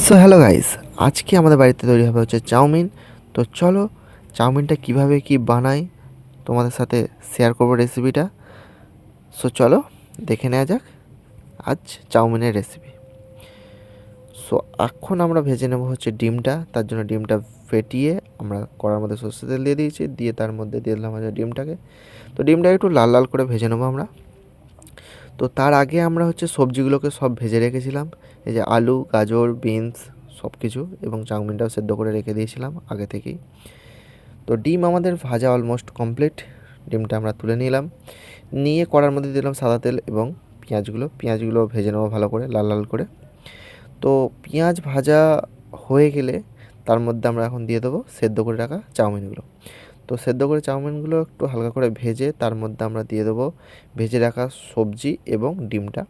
So hello guys, আজকে আমাদের বাড়িতে তৈরি হবে হচ্ছে চাউমিন। তো চলো চাউমিনটা কিভাবে কি বানাই তোমাদের সাথে শেয়ার করবো রেসিপিটা। সো চলো দেখে নেওয়া যাক আজ চাউমিনের রেসিপি। সো এখন আমরা ভেজে নেবো হচ্ছে ডিমটা। তার জন্য ডিমটা ফেটিয়ে আমরা কড়ার মধ্যে সরষের তেল দিয়ে দিয়েছি, দিয়ে তার মধ্যে দিয়ে দিলাম হচ্ছে ডিমটাকে। তো ডিমটা একটু লাল লাল করে ভেজে নেবো আমরা। তো তার আগে আমরা হচ্ছে সবজিগুলোকে সব ভেজে রেখেছিলাম, এই যে আলু, গাজর, বিনস সব কিছু, এবং চাউমিনটাও সেদ্ধ করে রেখে দিয়েছিলাম আগে থেকেই। তো ডিম আমাদের ভাজা অলমোস্ট কমপ্লিট। ডিমটা আমরা তুলে নিলাম, নিয়ে কড়ার মধ্যে দিলাম সাদা তেল এবং পেঁয়াজগুলো ভেজে নেবো ভালো করে লাল লাল করে। তো পেঁয়াজ ভাজা হয়ে গেলে তার মধ্যে আমরা এখন দিয়ে দেবো সেদ্ধ করে রাখা চাউমিনগুলো। তো সেদ্ধ করে চাউমিনগুলো একটু হালকা করে ভেজে তার মধ্যে আমরা দিয়ে দেবো ভেজে রাখা সবজি এবং ডিমটা,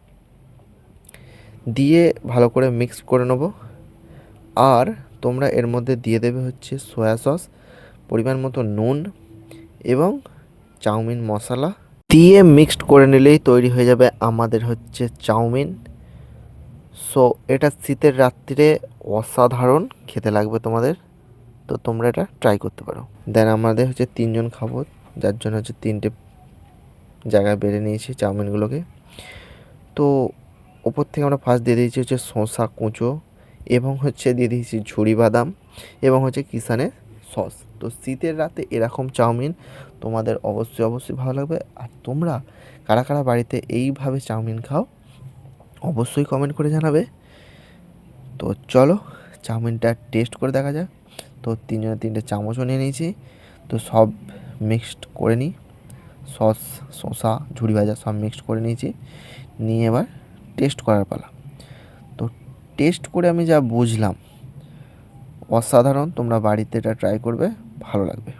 দিয়ে ভালো করে মিক্স করে নেবো। আর তোমরা এর মধ্যে দিয়ে দেবে হচ্ছে সয়া সস, পরিমাণ মতো নুন এবং চাউমিন মশলা দিয়ে মিক্সড করে নিলেই তৈরি হয়ে যাবে আমাদের হচ্ছে চাউমিন। সো এটা শীতের রাত্রিরে অসাধারণ খেতে লাগবে তোমাদের। তো তোমরা এটা ট্রাই করতে পারো। দেন আমাদের হচ্ছে 3 জন খাবো, যার জন্য হচ্ছে 3টে জায়গায় বেড়ে নিয়েছি চাউমিনগুলোকে। তো ওপর থেকে আমরা ফার্স্ট দিয়ে দিয়েছি হচ্ছে শসা কুঁচো, এবং হচ্ছে দিয়ে দিয়েছি ঝুরি বাদাম, এবং হচ্ছে কিষানের সস। তো শীতের রাতে এরকম চাউমিন তোমাদের অবশ্যই ভালো লাগবে। আর তোমরা কারা কারা বাড়িতে এইভাবে চাউমিন খাও অবশ্যই কমেন্ট করে জানাবে। তো চলো চাউমিনটা টেস্ট করে দেখা যাক। তো 3 জনের 3টে চামচও নিয়ে নিয়েছি। তো সব মিক্সড করে নিই, সস, শসা, ঝুরি ভাজা সব মিক্সড করে নিয়েছি। নিয়ে এবার টেস্ট করার পালা। তো টেস্ট করে আমি যা বুঝলাম অসাধারণ, তোমরা বাড়িতে এটা ট্রাই করবে, ভালো লাগবে।